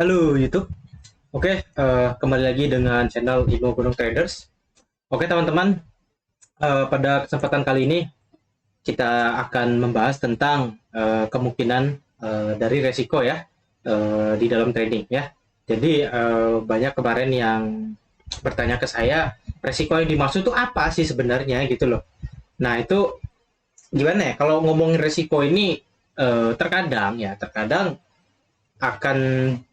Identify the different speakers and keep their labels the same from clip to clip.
Speaker 1: Halo YouTube. Oke, kembali lagi dengan channel Imo Gunung Traders. Oke teman-teman, pada kesempatan kali ini kita akan membahas tentang kemungkinan dari resiko ya di dalam trading ya. Jadi banyak kemarin yang bertanya ke saya, resiko yang dimaksud itu apa sih sebenarnya gitu loh. Nah itu gimana ya? Kalau ngomongin resiko ini terkadang akan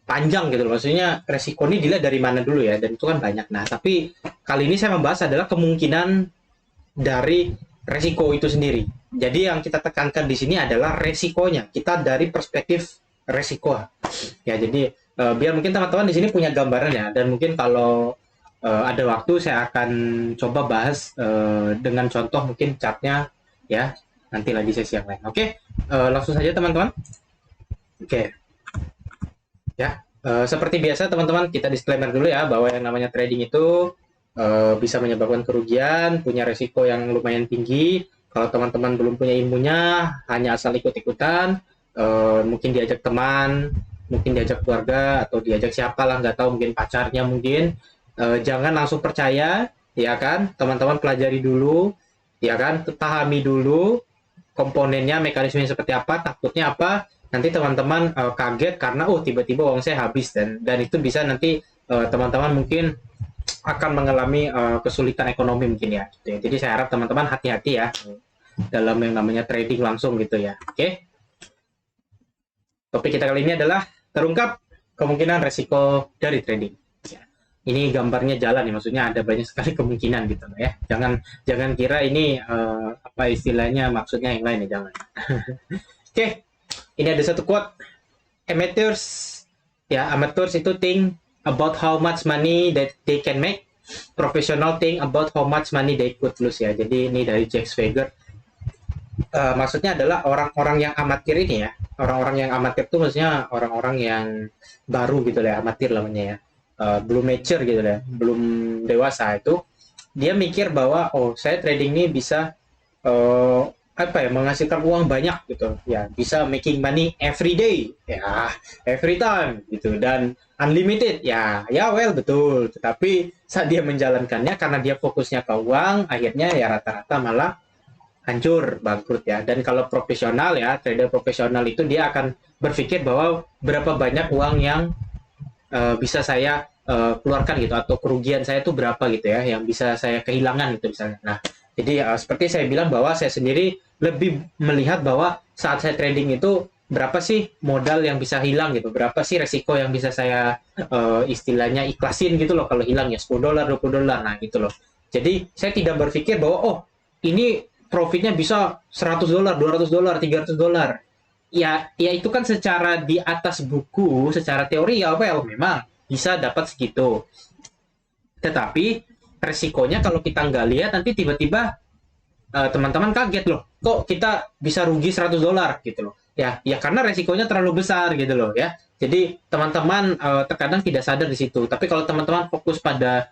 Speaker 1: panjang gitu loh. Maksudnya resiko ini dilihat dari mana dulu ya, dan itu kan banyak. Nah, tapi kali ini saya membahas adalah kemungkinan dari resiko itu sendiri. Jadi yang kita tekankan di sini adalah resikonya. Kita dari perspektif resiko. Ya, jadi biar mungkin teman-teman di sini punya gambaran ya, dan mungkin kalau ada waktu saya akan coba bahas dengan contoh mungkin chartnya ya nanti lagi sesi yang lain. Oke, langsung saja teman-teman. Oke, ya, seperti biasa teman-teman kita disclaimer dulu ya bahwa yang namanya trading itu bisa menyebabkan kerugian, punya resiko yang lumayan tinggi. Kalau teman-teman belum punya ilmunya, hanya asal ikut-ikutan, mungkin diajak teman, mungkin diajak keluarga atau diajak siapa lah nggak tahu, mungkin pacarnya mungkin. Jangan langsung percaya, ya kan? Teman-teman pelajari dulu, ya kan? Pahami dulu komponennya, mekanismenya seperti apa, takutnya apa, nanti teman-teman kaget karena tiba-tiba uang saya habis, dan itu bisa nanti teman-teman mungkin akan mengalami kesulitan ekonomi mungkin ya, gitu ya. Jadi saya harap teman-teman hati-hati ya dalam yang namanya trading langsung gitu ya. Oke, topik kita kali ini adalah terungkap kemungkinan resiko dari trading. Ya. Ini gambarnya jalan ya, maksudnya ada banyak sekali kemungkinan gitu ya. Jangan jangan kira ini apa istilahnya, maksudnya yang lain ya, jangan. Oke, ini ada satu quote, amateurs, ya, amateurs itu think about how much money that they can make, professional think about how much money they could lose ya. Jadi ini dari Jack Swagger. Maksudnya adalah orang-orang yang amatir ini ya, orang-orang yang amatir itu maksudnya orang-orang yang baru gitu ya, amatir namanya ya. Belum mature gitu ya, belum dewasa, itu dia mikir bahwa saya trading ini bisa eh, apa ya, menghasilkan uang banyak gitu ya, bisa making money every day ya, every time gitu, dan unlimited ya, ya well betul, tetapi saat dia menjalankannya karena dia fokusnya ke uang, akhirnya ya rata-rata malah hancur, bangkrut ya. Dan kalau profesional ya, trader profesional itu dia akan berpikir bahwa berapa banyak uang yang bisa saya keluarkan gitu, atau kerugian saya itu berapa gitu ya, yang bisa saya kehilangan gitu misalnya. Nah, jadi seperti saya bilang bahwa saya sendiri lebih melihat bahwa saat saya trading itu berapa sih modal yang bisa hilang gitu, berapa sih resiko yang bisa saya istilahnya ikhlasin gitu loh kalau hilang ya, $10, $20, nah gitu loh. Jadi saya tidak berpikir bahwa ini profitnya bisa $100, $200, $300. Ya itu kan secara di atas buku, secara teori ya well memang bisa dapat segitu. Tetapi resikonya kalau kita nggak lihat, nanti tiba-tiba teman-teman kaget loh, kok kita bisa rugi $100 gitu loh. Ya karena resikonya terlalu besar gitu loh ya. Jadi teman-teman terkadang tidak sadar di situ. Tapi kalau teman-teman fokus pada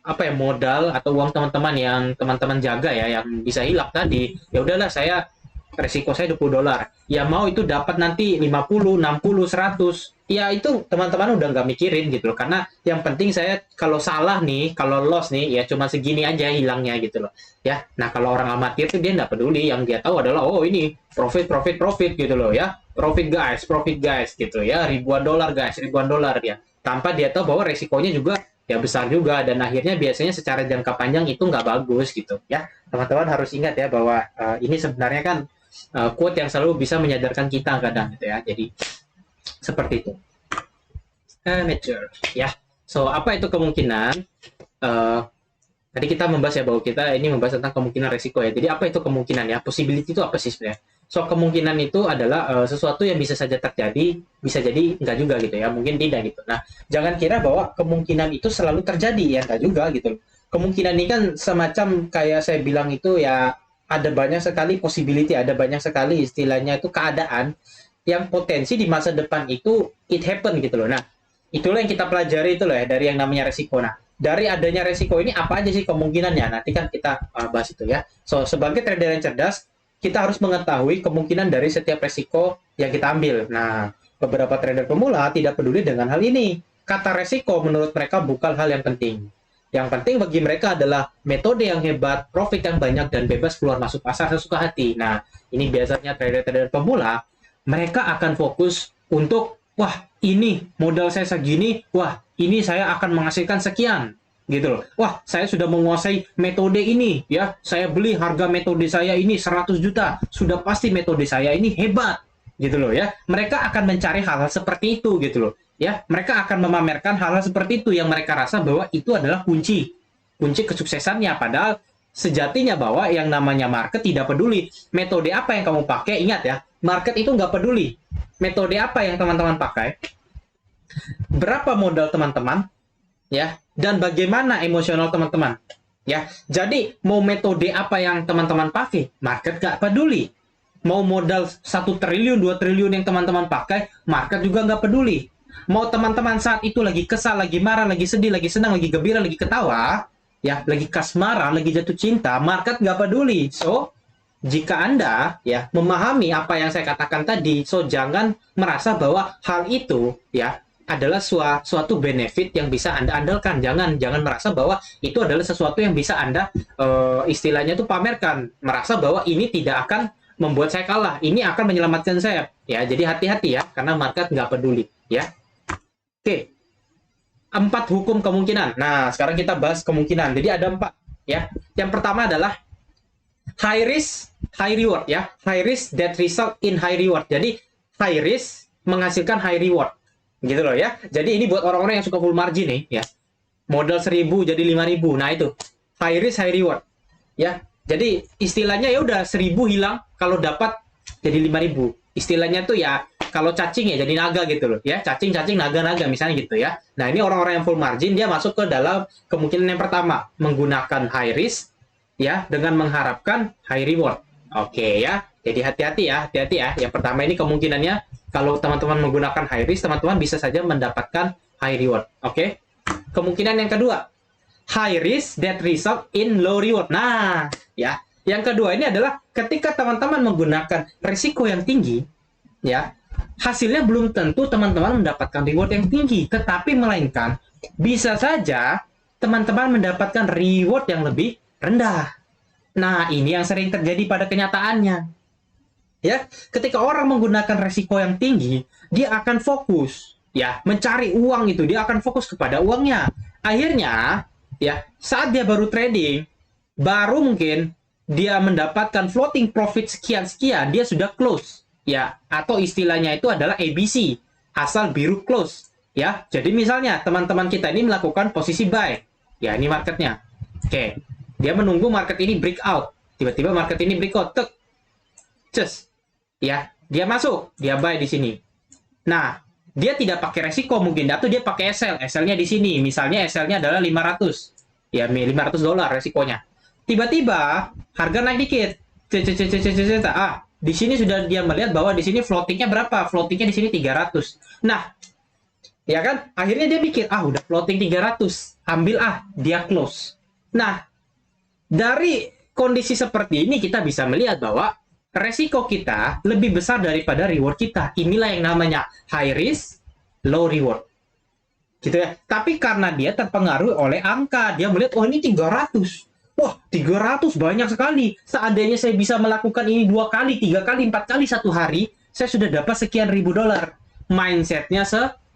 Speaker 1: apa ya, modal atau uang teman-teman yang teman-teman jaga ya, yang bisa hilang tadi, ya udahlah, saya resiko saya $20. Ya mau itu dapat nanti 50, 60, 100. Ya itu teman-teman udah nggak mikirin gitu loh. Karena yang penting saya kalau salah nih, kalau loss nih, ya cuma segini aja hilangnya gitu loh. Ya, nah kalau orang amatir tuh dia nggak peduli. Yang dia tahu adalah ini profit, profit, profit gitu loh ya. Profit guys gitu ya. Ribuan dolar guys, ribuan dolar ya. Tanpa dia tahu bahwa resikonya juga ya besar juga, dan akhirnya biasanya secara jangka panjang itu nggak bagus gitu ya. Teman-teman harus ingat ya bahwa ini sebenarnya kan quote yang selalu bisa menyadarkan kita kadang gitu ya. Jadi seperti itu. Amateur ya. So apa itu kemungkinan? Uh, Tadi kita membahas ya bahwa kita ini membahas tentang kemungkinan resiko ya. Jadi apa itu kemungkinan ya? Possibility itu apa sih sebenarnya? So kemungkinan itu adalah sesuatu yang bisa saja terjadi, bisa jadi enggak juga gitu ya. Mungkin tidak gitu. Nah, jangan kira bahwa kemungkinan itu selalu terjadi ya, enggak juga gitu. Kemungkinan ini kan semacam kayak saya bilang itu ya, ada banyak sekali possibility, ada banyak sekali istilahnya itu keadaan yang potensi di masa depan itu it happen gitu loh. Nah, itulah yang kita pelajari itu loh ya, dari yang namanya resiko. Nah, dari adanya resiko ini apa aja sih kemungkinannya? Nanti kan kita bahas itu ya. So, sebagai trader yang cerdas, kita harus mengetahui kemungkinan dari setiap resiko yang kita ambil. Nah, beberapa trader pemula tidak peduli dengan hal ini. Kata resiko menurut mereka bukan hal yang penting. Yang penting bagi mereka adalah metode yang hebat, profit yang banyak, dan bebas keluar masuk pasar sesuka hati. Nah, ini biasanya trader-trader pemula, mereka akan fokus untuk, wah, ini modal saya segini, wah, ini saya akan menghasilkan sekian. Gitu loh. Wah, saya sudah menguasai metode ini, ya. Saya beli harga metode saya ini 100 juta. Sudah pasti metode saya ini hebat. Gitu loh ya. Mereka akan mencari hal-hal seperti itu gitu loh. Ya, mereka akan memamerkan hal-hal seperti itu yang mereka rasa bahwa itu adalah kunci kesuksesannya. Padahal sejatinya bahwa yang namanya market tidak peduli metode apa yang kamu pakai. Ingat ya, market itu nggak peduli metode apa yang teman-teman pakai, berapa modal teman-teman, ya, dan bagaimana emosional teman-teman. Ya, jadi mau metode apa yang teman-teman pakai, market nggak peduli. Mau modal 1 triliun, 2 triliun yang teman-teman pakai, market juga nggak peduli. Mau teman-teman saat itu lagi kesal, lagi marah, lagi sedih, lagi senang, lagi gembira, lagi ketawa, ya, lagi kasmaran, lagi jatuh cinta, market nggak peduli. So, jika Anda ya memahami apa yang saya katakan tadi, so jangan merasa bahwa hal itu ya adalah suatu benefit yang bisa Anda andalkan. Jangan merasa bahwa itu adalah sesuatu yang bisa Anda istilahnya itu pamerkan, merasa bahwa ini tidak akan membuat saya kalah, ini akan menyelamatkan saya. Ya, jadi hati-hati ya, karena market nggak peduli. Ya, oke. 4 hukum kemungkinan. Nah, sekarang kita bahas kemungkinan. Jadi ada 4. Ya, yang pertama adalah high risk, high reward. Ya, high risk that result in high reward. Jadi high risk menghasilkan high reward. Gitu loh ya. Jadi ini buat orang-orang yang suka full margin nih. Ya, modal 1.000 jadi 5.000. Nah itu high risk, high reward. Ya, jadi istilahnya ya udah 1.000 hilang kalau dapat jadi 5.000. Istilahnya tuh ya kalau cacing ya jadi naga gitu loh ya, cacing naga misalnya gitu ya. Nah, ini orang-orang yang full margin dia masuk ke dalam kemungkinan yang pertama, menggunakan high risk ya dengan mengharapkan high reward. Oke ya, jadi hati-hati ya. Yang pertama ini kemungkinannya kalau teman-teman menggunakan high risk, teman-teman bisa saja mendapatkan high reward. Oke. Kemungkinan yang kedua, high risk that result in low reward. Nah, ya. Yang kedua ini adalah ketika teman-teman menggunakan risiko yang tinggi, ya, hasilnya belum tentu teman-teman mendapatkan reward yang tinggi, tetapi melainkan bisa saja teman-teman mendapatkan reward yang lebih rendah. Nah, ini yang sering terjadi pada kenyataannya. Ya, ketika orang menggunakan risiko yang tinggi, dia akan fokus, ya, mencari uang itu, dia akan fokus kepada uangnya. Akhirnya, ya, saat dia baru trading, baru mungkin dia mendapatkan floating profit sekian-sekian, dia sudah close. Ya, atau istilahnya itu adalah ABC, asal biru close. Ya, jadi misalnya teman-teman kita ini melakukan posisi buy. Ya, ini marketnya. Oke, dia menunggu market ini breakout. Tiba-tiba market ini breakout, tek. Cus. Ya, dia masuk, dia buy di sini. Nah, dia tidak pakai resiko mungkin, atau dia pakai SL. SL-nya di sini, misalnya SL-nya adalah 500. Ya, $500 resikonya. Tiba-tiba harga naik dikit. Di sini sudah dia melihat bahwa di sini floatingnya berapa? Floatingnya di sini 300. Nah, ya kan? Akhirnya dia pikir, udah floating 300. Ambil dia close. Nah, dari kondisi seperti ini kita bisa melihat bahwa resiko kita lebih besar daripada reward kita. Inilah yang namanya high risk, low reward. Gitu ya. Tapi karena dia terpengaruh oleh angka, dia melihat, ini 300. Wah, 300 banyak sekali. Seandainya saya bisa melakukan ini 2 kali, 3 kali, 4 kali satu hari, saya sudah dapat sekian ribu dolar. Mindsetnya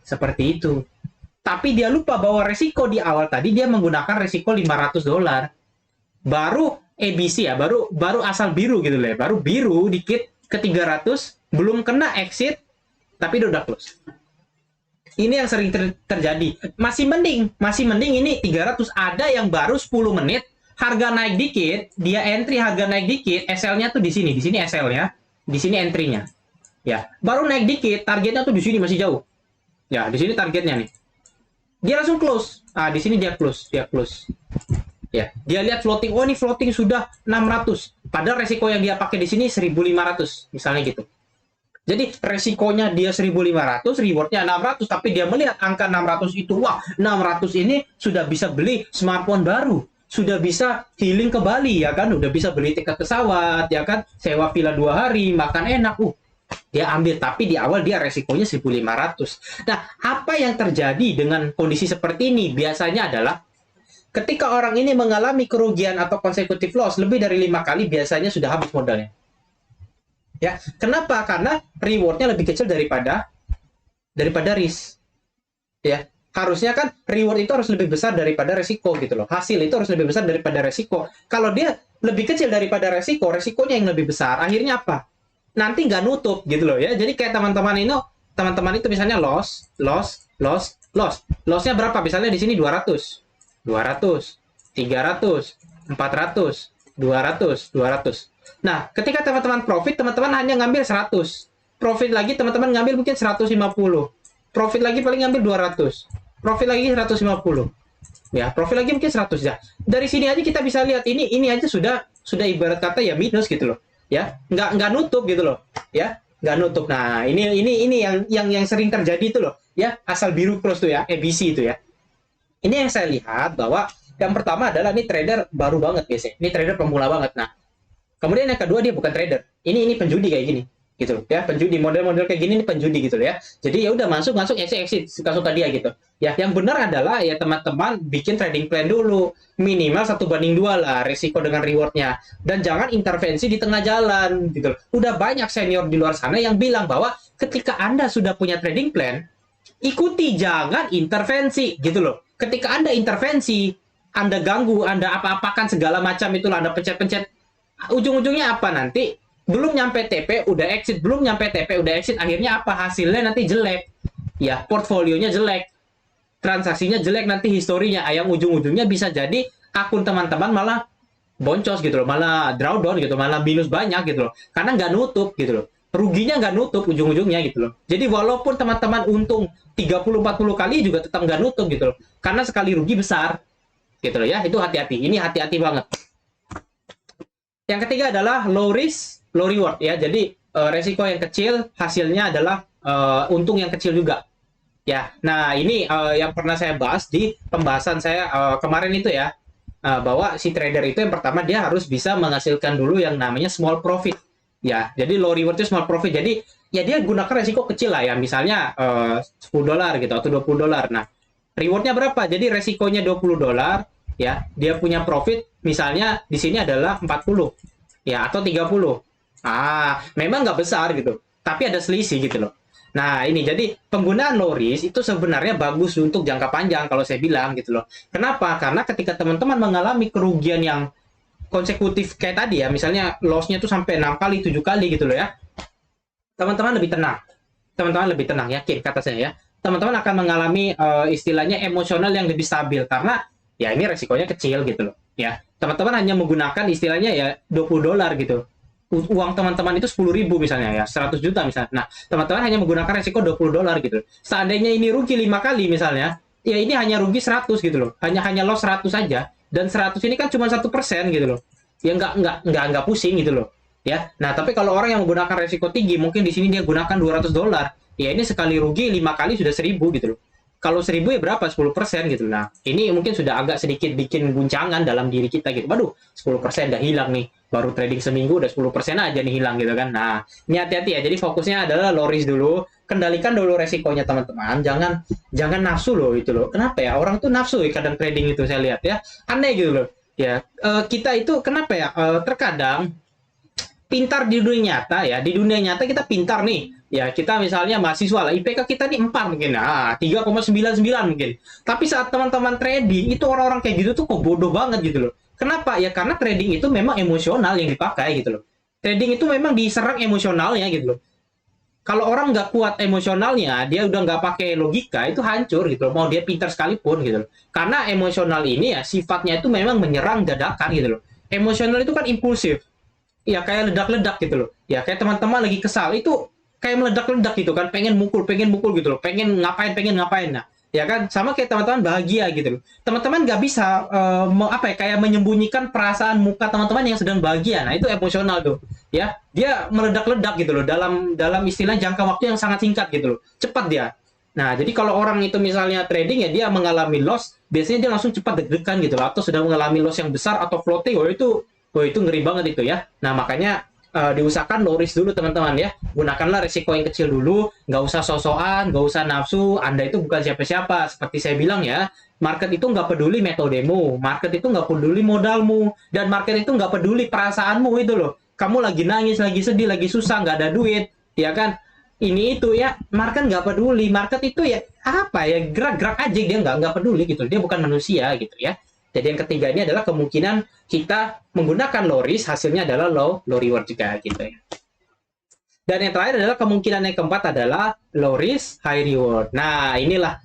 Speaker 1: seperti itu. Tapi dia lupa bahwa resiko di awal tadi dia menggunakan resiko $500. Baru ABC ya, baru asal biru gitu lah. Baru biru dikit ke 300, belum kena exit, tapi udah close. Ini yang sering terjadi. Masih mending ini 300. Ada yang baru 10 menit, harga naik dikit, dia entry harga naik dikit, SL-nya tuh di sini SL-nya, di sini entry-nya. Ya, baru naik dikit, targetnya tuh di sini masih jauh. Ya, di sini targetnya nih. Dia langsung close. Di sini dia close. Ya, dia lihat floating, ini floating sudah 600. Padahal resiko yang dia pakai di sini 1.500, misalnya gitu. Jadi resikonya dia 1.500, rewardnya 600, tapi dia melihat angka 600 itu, 600 ini sudah bisa beli smartphone baru. Sudah bisa healing ke Bali, ya kan? Udah bisa beli tiket pesawat, ya kan? Sewa villa 2 hari, makan enak. dia ambil, tapi di awal dia resikonya 1.500. Nah, apa yang terjadi dengan kondisi seperti ini biasanya adalah ketika orang ini mengalami kerugian atau consecutive loss lebih dari 5 kali, biasanya sudah habis modalnya. Ya, kenapa? Karena rewardnya lebih kecil daripada risk. Ya, harusnya kan reward itu harus lebih besar daripada resiko gitu loh. Hasil itu harus lebih besar daripada resiko. Kalau dia lebih kecil daripada resiko, resikonya yang lebih besar. Akhirnya apa? Nanti nggak nutup gitu loh ya. Jadi kayak teman-teman itu misalnya lossnya berapa? Misalnya di sini 200, 200, 300, 400, 200. Nah, ketika teman-teman profit, teman-teman hanya ngambil 100. Profit lagi teman-teman ngambil mungkin 150. Profit lagi paling ngambil 200. Profit lagi 150. Ya, profit lagi mungkin 100 ya. Dari sini aja kita bisa lihat ini aja sudah ibarat kata ya minus gitu loh. Ya, nggak nutup gitu loh. Ya, nggak nutup. Nah, ini yang sering terjadi itu loh. Ya, asal biru cross tuh ya, ABC itu ya. Ini yang saya lihat bahwa yang pertama adalah ini trader baru banget biasanya. Ini trader pemula banget. Nah, kemudian yang kedua dia bukan trader. Ini penjudi kayak gini. Gitu loh ya, penjudi model-model kayak gini ini penjudi gitu loh ya. Jadi ya udah masuk exit suka dia gitu. Ya, yang benar adalah ya teman-teman bikin trading plan dulu. Minimal 1:2 lah risiko dengan rewardnya. Dan jangan intervensi di tengah jalan gitu loh. Udah banyak senior di luar sana yang bilang bahwa ketika Anda sudah punya trading plan, ikuti, jangan intervensi gitu loh. Ketika Anda intervensi, Anda ganggu, Anda apa-apakan segala macam itulah, Anda pencet-pencet, ujung-ujungnya apa nanti? Belum nyampe TP udah exit, belum nyampe TP udah exit, akhirnya apa? Hasilnya nanti jelek. Ya, portfolionya jelek. Transaksinya jelek, nanti historinya yang ujung-ujungnya bisa jadi akun teman-teman malah boncos gitu loh, malah drawdown gitu, malah minus banyak gitu loh. Karena nggak nutup gitu loh. Ruginya nggak nutup ujung-ujungnya gitu loh. Jadi walaupun teman-teman untung 30-40 kali juga tetap nggak nutup gitu loh. Karena sekali rugi besar gitu loh ya. Itu hati-hati. Ini hati-hati banget. Yang ketiga adalah low risk, low reward ya. Jadi resiko yang kecil, hasilnya adalah untung yang kecil juga. Ya. Nah, ini yang pernah saya bahas di pembahasan saya kemarin itu ya. Bahwa si trader itu yang pertama dia harus bisa menghasilkan dulu yang namanya small profit. Ya, jadi low reward itu small profit. Jadi ya dia gunakan resiko kecil lah ya, misalnya $10 gitu atau $20. Nah, rewardnya berapa? Jadi resikonya $20 ya, dia punya profit misalnya di sini adalah 40 ya atau 30. Memang nggak besar gitu, tapi ada selisih gitu loh. Nah, ini jadi penggunaan low risk itu sebenarnya bagus untuk jangka panjang kalau saya bilang gitu loh. Kenapa? Karena ketika teman-teman mengalami kerugian yang konsekutif kayak tadi ya, misalnya loss-nya tuh sampai 6 kali, 7 kali gitu loh ya. Teman-teman lebih tenang. Teman-teman lebih tenang, yakin kata saya ya. Teman-teman akan mengalami istilahnya emosional yang lebih stabil karena ya ini resikonya kecil gitu loh. Ya, teman-teman hanya menggunakan istilahnya ya $20 gitu. Uang teman-teman itu 10.000 misalnya ya, 100 juta misalnya. Nah, teman-teman hanya menggunakan resiko $20 gitu. Seandainya ini rugi 5 kali misalnya, ya ini hanya rugi 100 gitu loh. Hanya loss 100 saja. Dan 100 ini kan cuma 1% gitu loh. Ya nggak pusing gitu loh. Ya. Nah, tapi kalau orang yang menggunakan resiko tinggi, mungkin di sini dia gunakan $200. Ya ini sekali rugi 5 kali sudah 1.000 gitu loh. Kalau 1.000 ya berapa? 10% gitu. Nah, ini mungkin sudah agak sedikit bikin guncangan dalam diri kita gitu. Waduh, 10% udah hilang nih. Baru trading seminggu udah 10% aja nih hilang gitu kan. Nah, ini hati-hati ya. Jadi fokusnya adalah low risk dulu. Kendalikan dulu resikonya teman-teman. Jangan nafsu loh itu loh. Kenapa ya? Orang tuh nafsu ya kadang trading itu saya lihat ya. Aneh gitu loh. Ya, kita itu kenapa ya? Terkadang pintar di dunia nyata ya. Di dunia nyata kita pintar nih. Ya, kita misalnya mahasiswa lah, IPK kita nih 4 mungkin, 3,99 mungkin. Tapi saat teman-teman trading, itu orang-orang kayak gitu tuh kok bodoh banget gitu loh. Kenapa? Ya karena trading itu memang emosional yang dipakai gitu loh. Trading itu memang diserang emosionalnya gitu loh. Kalau orang nggak kuat emosionalnya, dia udah nggak pakai logika, itu hancur gitu loh. Mau dia pintar sekalipun gitu loh. Karena emosional ini ya sifatnya itu memang menyerang dadakan gitu loh. Emosional itu kan impulsif. Ya kayak ledak-ledak gitu loh. Ya kayak teman-teman lagi kesal, itu kayak meledak-ledak gitu kan, pengen mukul gitu loh, pengen ngapain. Nah, ya kan sama kayak teman-teman bahagia gitu loh. Teman-teman nggak bisa kayak menyembunyikan perasaan muka teman-teman yang sedang bahagia. Nah, itu emosional tuh. Ya, dia meledak-ledak gitu loh dalam istilah jangka waktu yang sangat singkat gitu loh. Cepat dia. Nah, jadi kalau orang itu misalnya trading ya dia mengalami loss, biasanya dia langsung cepat deg-degan gitu loh, atau sudah mengalami loss yang besar atau floating, itu ngeri banget itu ya. Nah, makanya diusahakan low risk dulu teman-teman ya. Gunakanlah risiko yang kecil dulu, nggak usah sosokan, nggak usah nafsu. Anda itu bukan siapa-siapa. Seperti saya bilang ya, market itu nggak peduli metodemu, market itu nggak peduli modalmu, dan market itu nggak peduli perasaanmu itu loh. Kamu lagi nangis, lagi sedih, lagi susah, nggak ada duit, ya kan? Ini itu ya, market nggak peduli. Market itu ya apa ya, gerak-gerak aja, dia nggak peduli gitu. Dia bukan manusia gitu ya. Jadi yang ketiga ini adalah kemungkinan kita menggunakan low risk, hasilnya adalah low reward juga gitu ya. Dan yang terakhir adalah kemungkinan yang keempat adalah low risk, high reward. Nah, inilah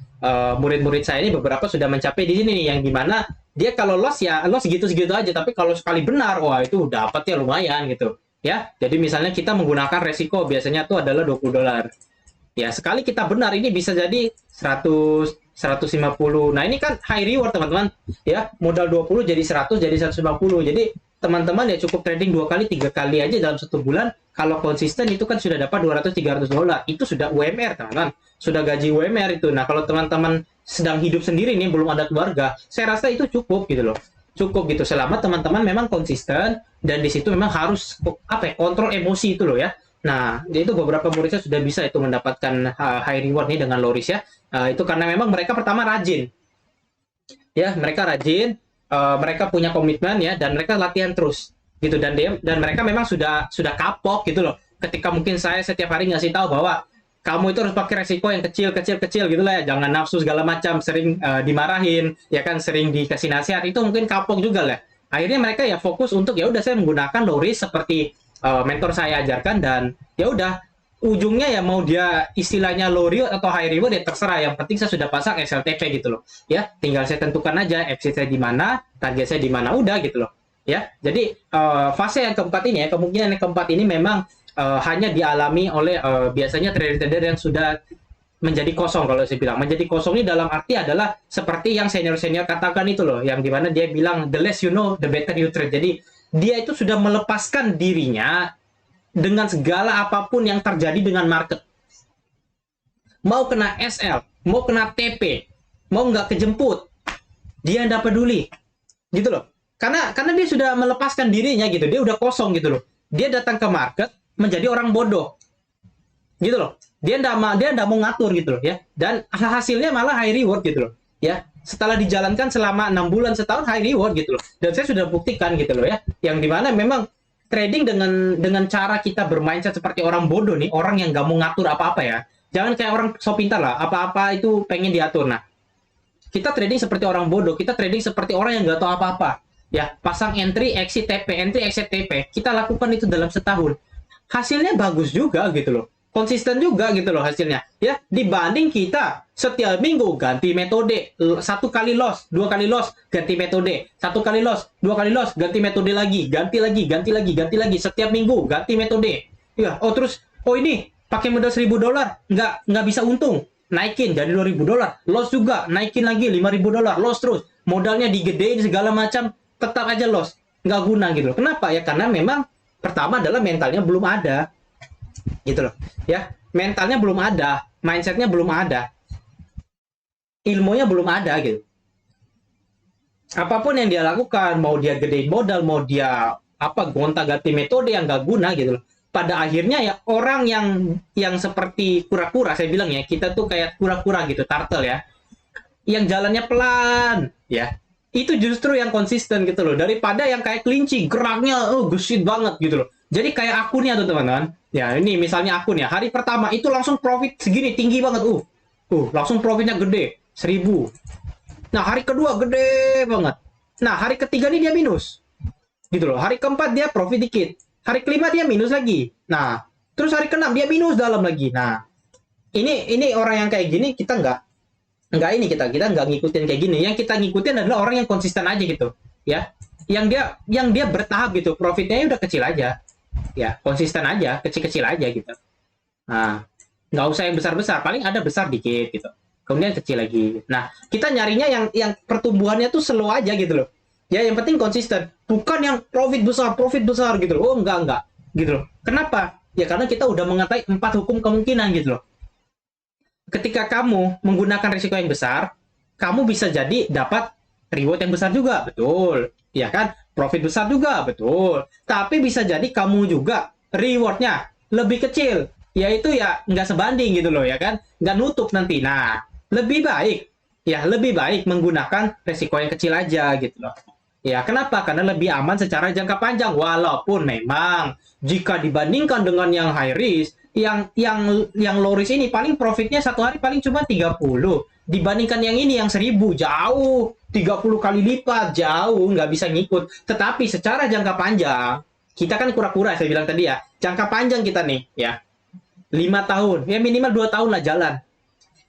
Speaker 1: murid-murid saya ini beberapa sudah mencapai di sini nih, yang dimana dia kalau loss ya loss segitu-segitu aja, tapi kalau sekali benar, wah itu dapatnya lumayan gitu. Ya, jadi misalnya kita menggunakan resiko biasanya itu adalah $20. Ya, sekali kita benar ini bisa jadi 100, 150. Nah, ini kan high reward, teman-teman. Ya, modal 20 jadi 100, jadi 150. Jadi, teman-teman ya cukup trading 2 kali, 3 kali aja dalam 1 bulan. Kalau konsisten itu kan sudah dapat $200-300. Itu sudah UMR, teman-teman. Sudah gaji UMR itu. Nah, kalau teman-teman sedang hidup sendiri nih, belum ada keluarga, saya rasa itu cukup gitu loh. Cukup gitu selama teman-teman memang konsisten, dan di situ memang harus kontrol emosi itu loh ya. Nah, itu beberapa murid saya sudah bisa itu mendapatkan high reward nih dengan low risk ya. Itu karena memang mereka pertama rajin. Ya, mereka rajin, mereka punya komitmen ya, dan mereka latihan terus gitu, dan mereka memang sudah kapok gitu loh. Ketika mungkin saya setiap hari ngasih tahu bahwa kamu itu harus pakai resiko yang kecil gitu lah ya, jangan nafsu segala macam, sering dimarahin ya kan, sering dikasih nasihat, itu mungkin kapok juga lah. Akhirnya mereka ya fokus untuk ya udah saya menggunakan low risk seperti mentor saya ajarkan, dan ya udah ujungnya ya mau dia istilahnya low reward atau high reward ya terserah, yang penting saya sudah pasang SLTP gitu loh ya, tinggal saya tentukan aja FC saya di mana, target saya di mana, udah gitu loh ya. Jadi fase yang keempat ini ya, kemungkinan yang keempat ini memang hanya dialami oleh biasanya trader-trader yang sudah menjadi kosong. Kalau saya bilang menjadi kosong ini dalam arti adalah seperti yang senior-senior katakan itu loh, yang dimana dia bilang the less you know the better you trade. Jadi dia itu sudah melepaskan dirinya dengan segala apapun yang terjadi dengan market. Mau kena SL, mau kena TP, mau nggak kejemput, dia nggak peduli. Gitu loh. Karena dia sudah melepaskan dirinya gitu, dia udah kosong gitu loh. Dia datang ke market menjadi orang bodoh. Gitu loh. Dia nggak mau ngatur gitu loh ya. Dan hasilnya malah high reward gitu loh. Ya, setelah dijalankan selama 6 bulan, setahun, high reward gitu loh. Dan saya sudah buktikan gitu loh ya. Yang dimana memang trading dengan cara kita bermindset seperti orang bodoh nih, orang yang nggak mau ngatur apa-apa ya. Jangan kayak orang so pintar lah, apa-apa itu pengen diatur. Nah, kita trading seperti orang bodoh, kita trading seperti orang yang nggak tahu apa-apa. Ya, pasang entry, exit TP, entry, exit TP. Kita lakukan itu dalam setahun. Hasilnya bagus juga gitu loh. Konsisten juga gitu loh hasilnya. Ya, dibanding kita setiap minggu ganti metode, 1 kali loss, 2 kali loss, ganti metode, 1 kali loss, 2 kali loss, ganti metode lagi, ganti lagi, setiap minggu ganti metode. Ya, terus ini pakai modal $1.000 nggak bisa untung, naikin jadi $2.000, loss juga, naikin lagi $5.000, loss terus, modalnya digedein segala macam, tetap aja loss, nggak guna gitu loh. Kenapa ya? Karena memang pertama adalah mentalnya belum ada gitu loh ya, mentalnya belum ada, mindsetnya belum ada, ilmunya belum ada gitu. Apapun yang dia lakukan, mau dia gedein modal, mau dia gonta-ganti metode yang nggak guna gitu loh, pada akhirnya ya orang yang seperti kura-kura, saya bilang ya, kita tuh kayak kura-kura gitu, turtle ya, yang jalannya pelan ya, itu justru yang konsisten gitu loh, daripada yang kayak kelinci geraknya gesit banget gitu loh. Jadi kayak akunnya tuh teman-teman ya, ini misalnya akun ya, hari pertama itu langsung profit segini tinggi banget, langsung profitnya gede 1.000. Nah, hari kedua gede banget. Nah, hari ketiga nih dia minus gitu loh, hari keempat dia profit dikit, hari kelima dia minus lagi. Nah, terus hari keenam dia minus dalam lagi. Nah, ini orang yang kayak gini kita kita nggak ngikutin kayak gini. Yang kita ngikutin adalah orang yang konsisten aja gitu ya, yang dia bertahap gitu, profitnya udah kecil aja ya, konsisten aja, kecil-kecil aja gitu. Nah, nggak usah yang besar-besar, paling ada besar dikit gitu, kemudian kecil lagi. Nah, kita nyarinya yang pertumbuhannya tuh slow aja gitu loh ya, yang penting konsisten, bukan yang profit besar gitu loh. Enggak gitu loh. Kenapa? Ya karena kita udah mengetahui 4 hukum kemungkinan gitu loh. Ketika kamu menggunakan risiko yang besar, kamu bisa jadi dapat reward yang besar juga, betul ya kan, profit besar juga, betul. Tapi bisa jadi kamu juga rewardnya lebih kecil, yaitu ya nggak sebanding gitu loh ya kan, nggak nutup nanti. Nah, lebih baik menggunakan resiko yang kecil aja gitu loh. Ya, kenapa? Karena lebih aman secara jangka panjang. Walaupun memang jika dibandingkan dengan yang high risk, yang low risk ini paling profitnya satu hari paling cuma 30. Dibandingkan yang ini yang 1000 jauh, 30 kali lipat, jauh, nggak bisa ngikut. Tetapi secara jangka panjang, kita kan kura-kura saya bilang tadi ya. Jangka panjang kita nih, ya. 5 tahun, ya minimal 2 tahun lah jalan.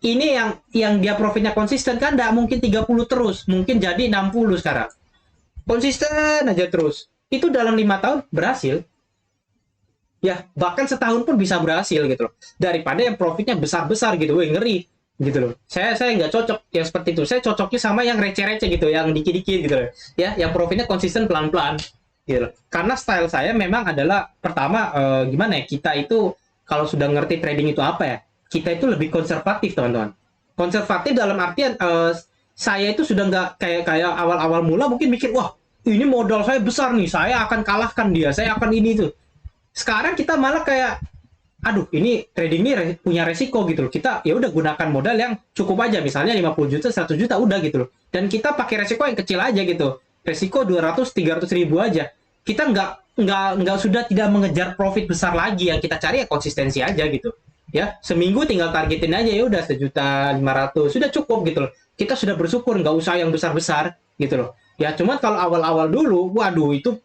Speaker 1: Ini yang dia profitnya konsisten kan nggak mungkin 30 terus, mungkin jadi 60 sekarang. Konsisten aja terus. Itu dalam 5 tahun berhasil. Ya, bahkan setahun pun bisa berhasil gitu loh. Daripada yang profitnya besar-besar gitu, wih ngeri gitu loh. Saya nggak cocok yang seperti itu. Saya cocoknya sama yang receh-receh gitu, yang dikit-dikit gitu loh. Ya, yang profitnya konsisten pelan-pelan gitu loh. Karena style saya memang adalah pertama gimana ya? Kita itu kalau sudah ngerti trading itu apa ya? Kita itu lebih konservatif, teman-teman. Konservatif dalam artian saya itu sudah nggak kayak awal-awal mula mungkin mikir, wah ini modal saya besar nih, saya akan kalahkan dia, saya akan ini itu. Sekarang kita malah kayak, aduh ini trading ini punya resiko gitu loh. Kita ya udah gunakan modal yang cukup aja, misalnya 50 juta, 100 juta udah gitu loh. Dan kita pakai resiko yang kecil aja gitu. Resiko 200, 300 ribu aja. Kita nggak sudah tidak mengejar profit besar lagi, yang kita cari ya konsistensi aja gitu. Ya, seminggu tinggal targetin aja, ya udah 1.500.000 sudah cukup gitu loh. Kita sudah bersyukur, nggak usah yang besar-besar gitu loh. Ya cuman kalau awal-awal dulu, waduh itu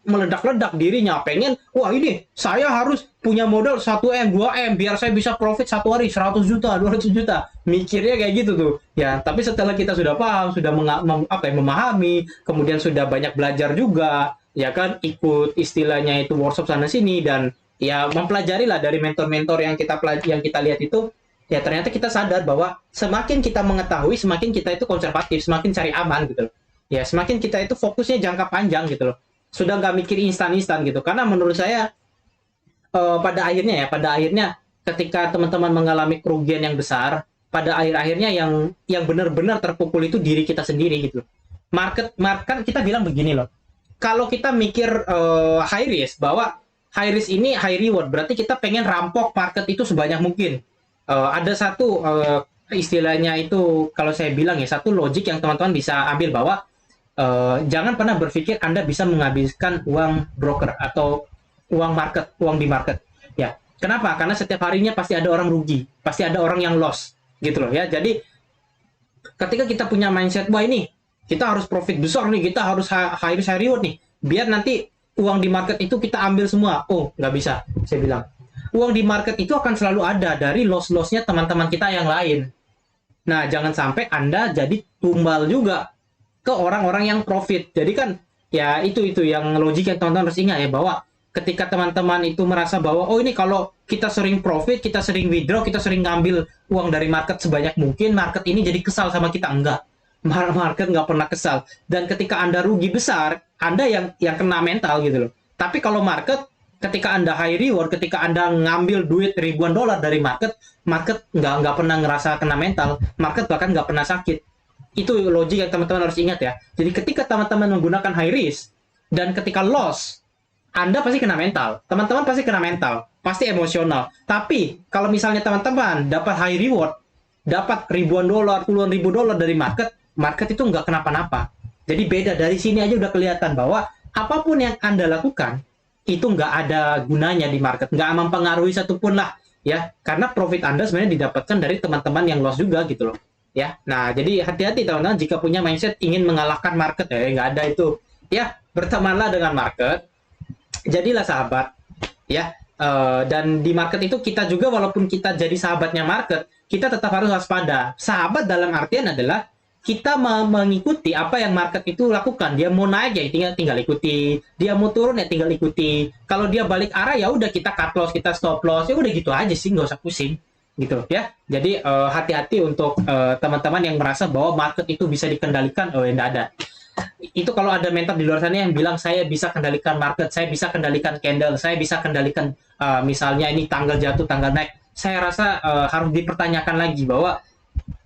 Speaker 1: meledak-ledak dirinya, pengen wah ini saya harus punya modal 1M 2M biar saya bisa profit satu hari 100 juta 200 juta, mikirnya kayak gitu tuh ya. Tapi setelah kita sudah paham, sudah memahami, kemudian sudah banyak belajar juga ya kan, ikut istilahnya itu workshop sana sini, dan ya mempelajari lah dari mentor-mentor yang kita lihat itu, ya ternyata kita sadar bahwa semakin kita mengetahui, semakin kita itu konservatif, semakin cari aman gitu loh. Ya semakin kita itu fokusnya jangka panjang gitu loh, sudah nggak mikir instan-instan gitu. Karena menurut saya pada akhirnya ketika teman-teman mengalami kerugian yang besar, pada akhir-akhirnya yang benar-benar terpukul itu diri kita sendiri gitu. Market kita bilang begini loh, kalau kita mikir high risk, bahwa high risk ini high reward, berarti kita pengen rampok market itu sebanyak mungkin. Ada satu istilahnya itu, kalau saya bilang ya, satu logik yang teman-teman bisa ambil, bahwa jangan pernah berpikir Anda bisa menghabiskan uang broker atau uang di market. Ya, kenapa? Karena setiap harinya pasti ada orang rugi, pasti ada orang yang loss, gitu loh ya. Jadi ketika kita punya mindset, wah ini kita harus profit besar nih, kita harus high risk high reward nih, biar nanti uang di market itu kita ambil semua. Oh, nggak bisa, saya bilang. Uang di market itu akan selalu ada dari loss-lossnya teman-teman kita yang lain. Nah, jangan sampai Anda jadi tumbal juga ke orang-orang yang profit. Jadi kan ya itu yang logik yang teman-teman harus ingat ya, bahwa ketika teman-teman itu merasa bahwa oh ini kalau kita sering profit, kita sering withdraw, kita sering ngambil uang dari market sebanyak mungkin, market ini jadi kesal sama kita. Enggak. Market nggak pernah kesal. Dan ketika Anda rugi besar, Anda yang kena mental gitu loh. Tapi kalau market, ketika Anda high reward, ketika Anda ngambil duit ribuan dolar dari market nggak pernah ngerasa kena mental, market bahkan nggak pernah sakit. Itu logik yang teman-teman harus ingat ya. Jadi ketika teman-teman menggunakan high risk dan ketika loss, Anda pasti kena mental. Teman-teman pasti kena mental, pasti emosional. Tapi kalau misalnya teman-teman dapat high reward, dapat ribuan dolar, puluhan ribu dolar dari market itu nggak kenapa-napa. Jadi beda dari sini aja udah kelihatan bahwa apapun yang Anda lakukan itu nggak ada gunanya di market, nggak mempengaruhi satupun lah ya. Karena profit Anda sebenarnya didapatkan dari teman-teman yang loss juga gitu loh. Ya, nah jadi hati-hati teman-teman jika punya mindset ingin mengalahkan market, ya nggak ada itu. Ya, bertemanlah dengan market, jadilah sahabat, ya. Dan di market itu kita juga, walaupun kita jadi sahabatnya market, kita tetap harus waspada. Sahabat dalam artian adalah kita mengikuti apa yang market itu lakukan. Dia mau naik ya tinggal ikuti, dia mau turun ya tinggal ikuti. Kalau dia balik arah ya udah kita cut loss, kita stop loss, ya udah gitu aja sih, nggak usah pusing gitu ya. Jadi hati-hati untuk teman-teman yang merasa bahwa market itu bisa dikendalikan. Oh, enggak ada. Itu kalau ada mentor di luar sana yang bilang saya bisa kendalikan market, saya bisa kendalikan candle, saya bisa kendalikan misalnya ini tanggal jatuh, tanggal naik, saya rasa harus dipertanyakan lagi bahwa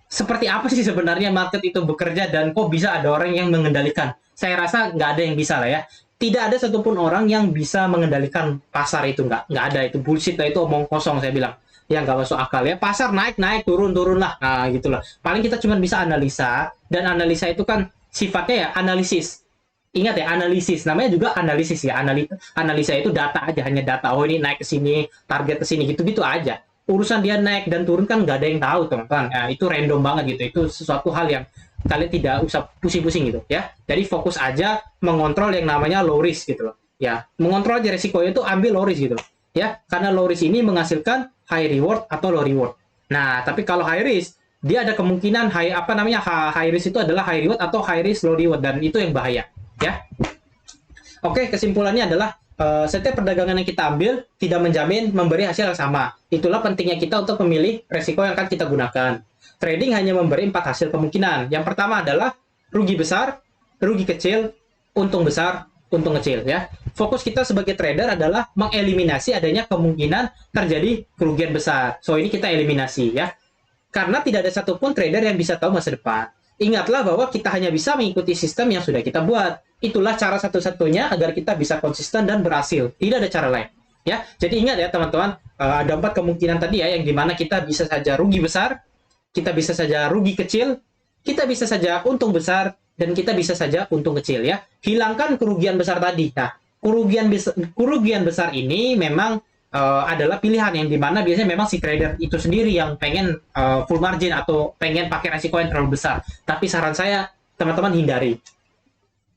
Speaker 1: seperti apa sih sebenarnya market itu bekerja dan kok bisa ada orang yang mengendalikan. Saya rasa nggak ada yang bisa lah ya. Tidak ada satupun orang yang bisa mengendalikan pasar itu, nggak ada, itu bullshit lah, itu omong kosong saya bilang. Ya nggak masuk akal ya. Pasar naik naik, turun turun lah, nah gitulah. Paling kita cuma bisa analisa, dan analisa itu kan sifatnya ya analisis. Ingat ya, analisis namanya juga analisis ya. Analisa itu data aja, hanya data. Oh ini naik ke sini, target ke sini, gitu-gitu aja. Urusan dia naik dan turun kan nggak ada yang tahu teman-teman. Nah, itu random banget gitu. Itu sesuatu hal yang kalian tidak usah pusing-pusing gitu ya. Jadi fokus aja mengontrol yang namanya low risk gitu loh. Ya, mengontrol aja resikonya itu, ambil low risk gitu. Ya, karena low risk ini menghasilkan high reward atau low reward. Nah, tapi kalau high risk dia ada kemungkinan high risk itu adalah high reward atau high risk low reward, dan itu yang bahaya ya. Oke, kesimpulannya adalah setiap perdagangan yang kita ambil tidak menjamin memberi hasil yang sama. Itulah pentingnya kita untuk memilih resiko yang akan kita gunakan. Trading hanya memberi 4 hasil kemungkinan. Yang pertama adalah rugi besar, rugi kecil, untung besar, untung kecil ya. Fokus kita sebagai trader adalah mengeliminasi adanya kemungkinan terjadi kerugian besar. So ini kita eliminasi ya. Karena tidak ada satupun trader yang bisa tahu masa depan. Ingatlah bahwa kita hanya bisa mengikuti sistem yang sudah kita buat. Itulah cara satu-satunya agar kita bisa konsisten dan berhasil. Tidak ada cara lain. Ya, jadi ingat ya teman-teman, ada 4 kemungkinan tadi ya, yang dimana kita bisa saja rugi besar, kita bisa saja rugi kecil, kita bisa saja untung besar, dan kita bisa saja untung kecil ya. Hilangkan kerugian besar tadi. Nah, kerugian besar ini memang adalah pilihan yang dimana biasanya memang si trader itu sendiri yang pengen full margin atau pengen pakai resiko yang terlalu besar. Tapi saran saya, teman-teman hindari.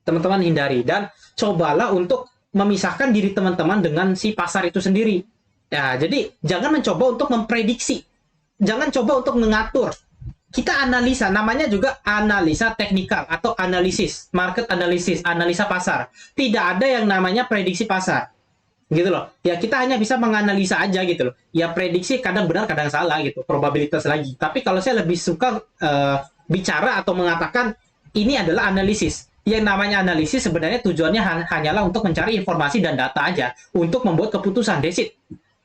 Speaker 1: Teman-teman hindari dan cobalah untuk memisahkan diri teman-teman dengan si pasar itu sendiri. Ya, jadi jangan mencoba untuk memprediksi. Jangan coba untuk mengatur. Kita analisa, namanya juga analisa teknikal atau analisis, market analysis, analisa pasar. Tidak ada yang namanya prediksi pasar. Gitu loh. Ya kita hanya bisa menganalisa aja gitu loh. Ya prediksi kadang benar, kadang salah gitu, probabilitas lagi. Tapi kalau saya lebih suka bicara atau mengatakan ini adalah analisis. Yang namanya analisis sebenarnya tujuannya hanyalah untuk mencari informasi dan data aja untuk membuat keputusan, that's it.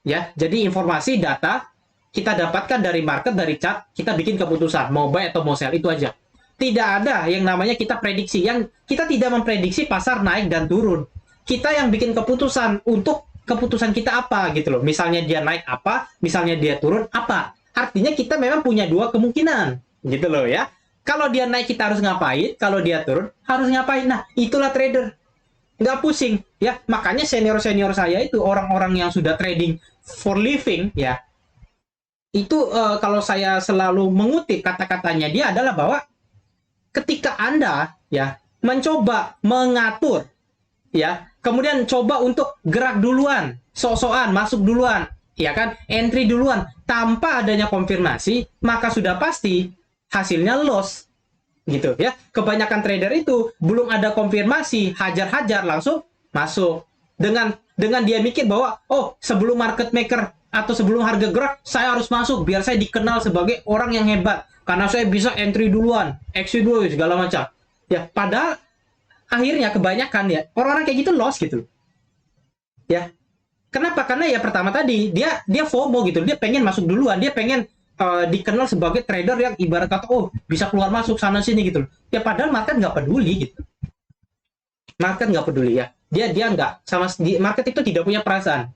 Speaker 1: Ya, jadi informasi, data kita dapatkan dari market, dari chart, kita bikin keputusan mau buy atau mau sell, itu aja. Tidak ada yang namanya kita prediksi. Yang kita tidak memprediksi pasar naik dan turun. Kita yang bikin keputusan untuk keputusan kita apa gitu loh. Misalnya dia naik apa, misalnya dia turun apa. Artinya kita memang punya 2 kemungkinan gitu loh ya. Kalau dia naik kita harus ngapain, kalau dia turun harus ngapain. Nah, itulah trader. Nggak pusing ya. Makanya senior-senior saya itu orang-orang yang sudah trading for living ya. Itu kalau saya selalu mengutip kata-katanya dia adalah bahwa ketika Anda ya mencoba mengatur ya, kemudian coba untuk gerak duluan, sok-sokan masuk duluan, ya kan, entry duluan tanpa adanya konfirmasi, maka sudah pasti hasilnya loss gitu ya. Kebanyakan trader itu belum ada konfirmasi, hajar-hajar langsung masuk dengan dia mikir bahwa oh sebelum market maker atau sebelum harga gerak saya harus masuk biar saya dikenal sebagai orang yang hebat karena saya bisa entry duluan, exit dulu segala macam. Ya, padahal akhirnya kebanyakan ya orang-orang kayak gitu loss gitu. Ya. Kenapa? Karena ya pertama tadi dia FOMO gitu. Dia pengen masuk duluan, dia pengen dikenal sebagai trader yang ibarat kata oh bisa keluar masuk sana sini gitu. Ya padahal market nggak peduli gitu. Market nggak peduli ya. Dia nggak sama, market itu tidak punya perasaan.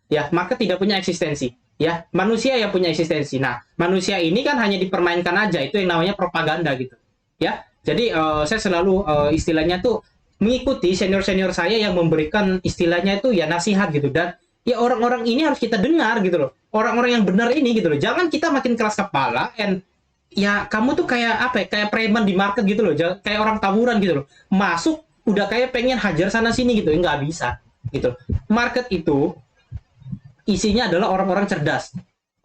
Speaker 1: Ya, market tidak punya eksistensi. Ya, manusia yang punya eksistensi. Nah, manusia ini kan hanya dipermainkan aja. Itu yang namanya propaganda gitu. Ya, jadi saya selalu istilahnya tuh mengikuti senior-senior saya yang memberikan istilahnya itu ya nasihat gitu, dan ya orang-orang ini harus kita dengar gitu loh. Orang-orang yang benar ini gitu loh. Jangan kita makin keras kepala and ya kamu tuh kayak apa ya? Kayak preman di market gitu loh. Kayak orang tawuran gitu loh. Masuk udah kayak pengen hajar sana sini gitu. Nggak bisa gitu. Market itu isinya adalah orang-orang cerdas,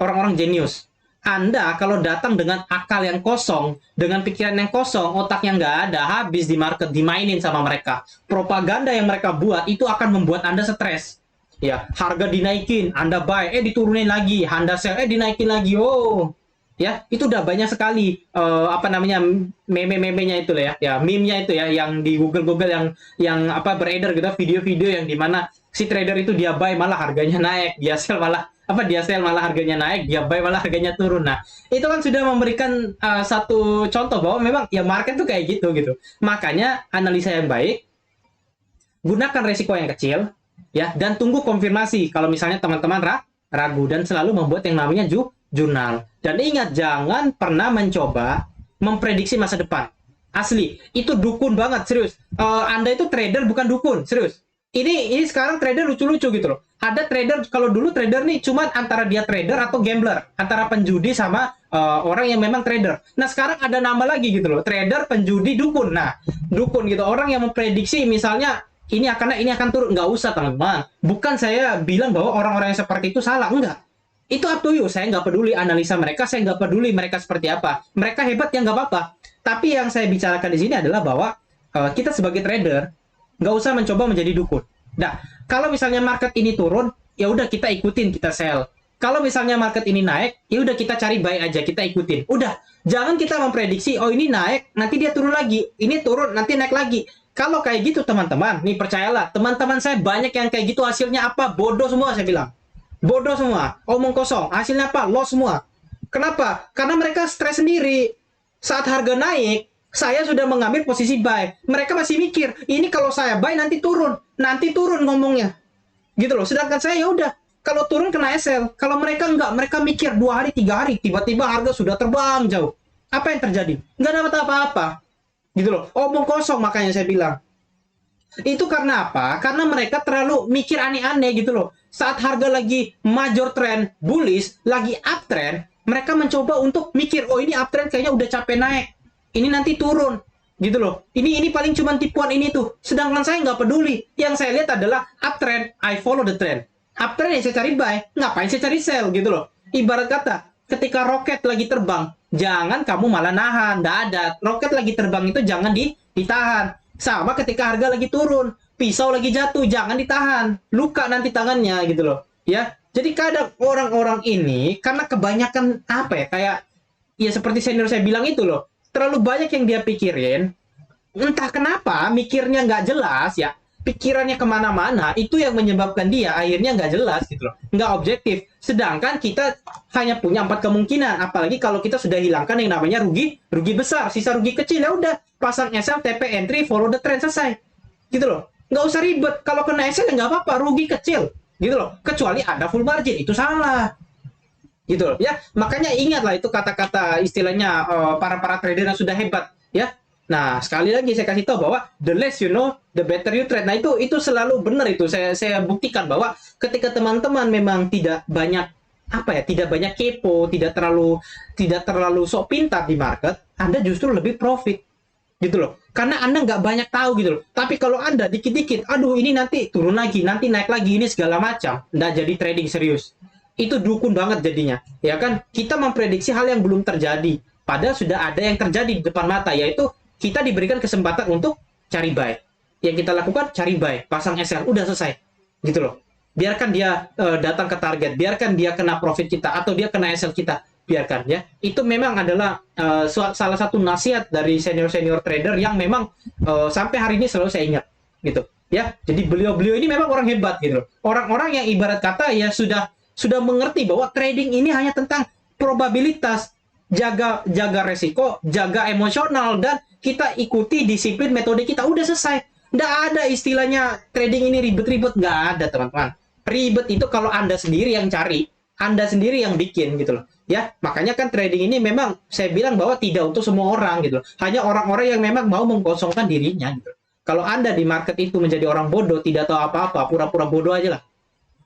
Speaker 1: orang-orang jenius. Anda kalau datang dengan akal yang kosong, dengan pikiran yang kosong, otak yang nggak ada, habis di market, dimainin sama mereka. Propaganda yang mereka buat itu akan membuat Anda stres. Ya, harga dinaikin, Anda buy, diturunin lagi, Anda sell, dinaikin lagi. Oh, ya, itu udah banyak sekali apa namanya meme-memenya itu ya, meme-nya itu ya, yang di Google yang apa beredar gitu, video-video yang dimana si trader itu dia buy malah harganya naik, dia sell malah harganya naik, dia buy malah harganya turun. Nah, itu kan sudah memberikan satu contoh bahwa memang ya market tuh kayak gitu. Makanya analisa yang baik gunakan resiko yang kecil, ya, dan tunggu konfirmasi kalau misalnya teman-teman ragu, dan selalu membuat yang namanya jurnal. Dan ingat, jangan pernah mencoba memprediksi masa depan. Asli, itu dukun banget, serius. Anda itu trader bukan dukun, serius. Ini sekarang trader lucu-lucu gitu loh. Ada trader, kalau dulu trader nih cuman antara dia trader atau gambler, antara penjudi sama orang yang memang trader. Nah, sekarang ada nama lagi gitu loh, trader, penjudi, dukun. Nah, dukun gitu, orang yang memprediksi misalnya ini akan turun. Nggak usah teman-teman. Bukan saya bilang bahwa orang-orang yang seperti itu salah, enggak. Itu up to you. Saya nggak peduli analisa mereka, saya nggak peduli mereka seperti apa. Mereka hebat ya nggak apa-apa. Tapi yang saya bicarakan di sini adalah bahwa kita sebagai trader nggak usah mencoba menjadi dukun. Nah, kalau misalnya market ini turun, ya udah kita ikutin, kita sell. Kalau misalnya market ini naik, ya udah kita cari buy aja, kita ikutin. Udah, jangan kita memprediksi, oh ini naik, nanti dia turun lagi. Ini turun, nanti naik lagi. Kalau kayak gitu teman-teman, nih percayalah, teman-teman saya banyak yang kayak gitu, hasilnya apa? Bodoh semua saya bilang. Bodoh semua, omong kosong. Hasilnya apa? Loss semua. Kenapa? Karena mereka stres sendiri. Saat harga naik, saya sudah mengambil posisi buy. Mereka masih mikir, ini kalau saya buy nanti turun ngomongnya. Gitu loh. Sedangkan saya ya udah, kalau turun kena sell. Kalau mereka enggak, mereka mikir 2 hari, 3 hari, tiba-tiba harga sudah terbang jauh. Apa yang terjadi? Enggak dapat apa-apa. Gitu loh. Omong kosong, makanya saya bilang. Itu karena apa? Karena mereka terlalu mikir aneh-aneh gitu loh. Saat harga lagi major trend bullish, lagi uptrend, mereka mencoba untuk mikir, oh ini uptrend kayaknya udah capek naik, ini nanti turun, gitu loh. Ini paling cuma tipuan ini tuh. Sedangkan saya nggak peduli. Yang saya lihat adalah uptrend, I follow the trend. Uptrend yang saya cari buy, ngapain saya cari sell, gitu loh. Ibarat kata, ketika roket lagi terbang, jangan kamu malah nahan, nggak ada. Roket lagi terbang itu jangan ditahan. Sama ketika harga lagi turun, pisau lagi jatuh, jangan ditahan, luka nanti tangannya gitu loh. Ya, jadi kadang orang-orang ini karena kebanyakan apa ya, kayak ya seperti senior saya bilang itu loh, terlalu banyak yang dia pikirin, entah kenapa mikirnya nggak jelas ya, pikirannya kemana-mana, itu yang menyebabkan dia akhirnya nggak jelas gitu loh, nggak objektif. Sedangkan kita hanya punya 4 kemungkinan, apalagi kalau kita sudah hilangkan yang namanya rugi besar, sisa rugi kecil, ya udah pasang SL, TP, entry, follow the trend, selesai gitu loh. Nggak usah ribet. Kalau kena SL ya nggak apa-apa, rugi kecil gitu loh, kecuali ada full margin, itu salah gitu loh ya. Makanya ingatlah itu kata-kata istilahnya para trader yang sudah hebat ya. Nah, sekali lagi saya kasih tahu bahwa the less you know, the better you trade. Nah, itu selalu benar, itu saya buktikan bahwa ketika teman-teman memang tidak banyak tidak banyak kepo, tidak terlalu sok pintar di market, Anda justru lebih profit gitu loh. Karena Anda nggak banyak tahu gitu loh. Tapi kalau Anda dikit-dikit, aduh ini nanti turun lagi, nanti naik lagi, ini segala macam, nggak jadi trading serius. Itu dukun banget jadinya. Ya kan, kita memprediksi hal yang belum terjadi. Padahal sudah ada yang terjadi di depan mata, yaitu kita diberikan kesempatan untuk cari buy. Yang kita lakukan cari buy, pasang SL, udah selesai. Gitu loh. Biarkan dia datang ke target, biarkan dia kena profit kita atau dia kena SL kita, biarkan ya. Itu memang adalah salah satu nasihat dari senior trader yang memang sampai hari ini selalu saya ingat gitu. Ya, jadi beliau-beliau ini memang orang hebat gitu loh. Orang-orang yang ibarat kata ya sudah mengerti bahwa trading ini hanya tentang probabilitas, jaga resiko, jaga emosional, dan kita ikuti disiplin metode kita, udah selesai. Nggak ada istilahnya trading ini ribet-ribet, nggak ada teman-teman. Ribet itu kalau Anda sendiri yang cari, Anda sendiri yang bikin gitu loh. Ya, makanya kan trading ini memang saya bilang bahwa tidak untuk semua orang gitu loh. Hanya orang-orang yang memang mau mengkosongkan dirinya gitu. Kalau Anda di market itu menjadi orang bodoh, tidak tahu apa-apa, pura-pura bodoh aja lah,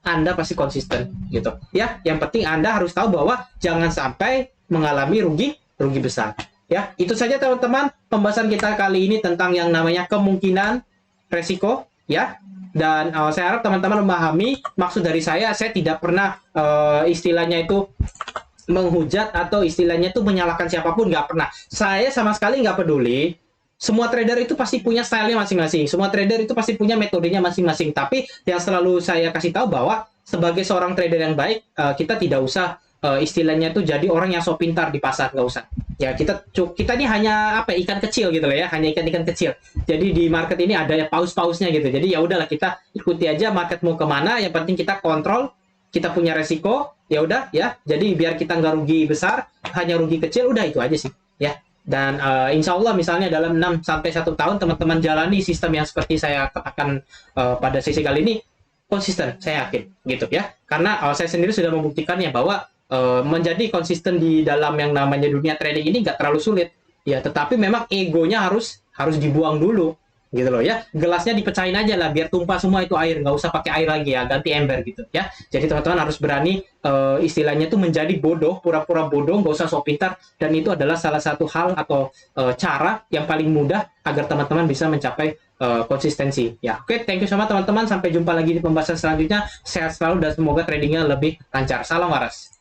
Speaker 1: Anda pasti konsisten gitu. Ya, yang penting Anda harus tahu bahwa jangan sampai mengalami rugi besar. Ya, itu saja teman-teman pembahasan kita kali ini tentang yang namanya kemungkinan resiko ya. Dan saya harap teman-teman memahami maksud dari saya tidak pernah istilahnya itu menghujat atau istilahnya itu menyalahkan siapapun, nggak pernah. Saya sama sekali nggak peduli. Semua trader itu pasti punya stylenya masing-masing. Semua trader itu pasti punya metodenya masing-masing. Tapi yang selalu saya kasih tahu bahwa sebagai seorang trader yang baik, kita tidak usah istilahnya itu jadi orang yang so pintar di pasar, nggak usah. Ya kita ini hanya ikan kecil gitu loh ya, hanya ikan-ikan kecil. Jadi di market ini ada ya paus-pausnya gitu. Jadi ya udahlah, kita ikuti aja market mau kemana. Yang penting kita kontrol, kita punya resiko, ya udah ya. Jadi biar kita nggak rugi besar, hanya rugi kecil, udah itu aja sih ya. Dan insya Allah misalnya dalam 6 sampai 1 tahun teman-teman jalani sistem yang seperti saya katakan pada sesi kali ini, konsisten, saya yakin gitu ya. Karena saya sendiri sudah membuktikannya bahwa menjadi konsisten di dalam yang namanya dunia trading ini nggak terlalu sulit. Ya, tetapi memang egonya harus dibuang dulu gitu loh ya. Gelasnya dipecahin aja lah biar tumpah semua itu air, nggak usah pakai air lagi ya, ganti ember gitu ya. Jadi teman-teman harus berani istilahnya tuh menjadi bodoh, pura-pura bodoh, nggak usah sok pintar, dan itu adalah salah satu hal atau cara yang paling mudah agar teman-teman bisa mencapai konsistensi ya. Oke, thank you so much teman-teman, sampai jumpa lagi di pembahasan selanjutnya. Sehat selalu dan semoga tradingnya lebih lancar. Salam waras.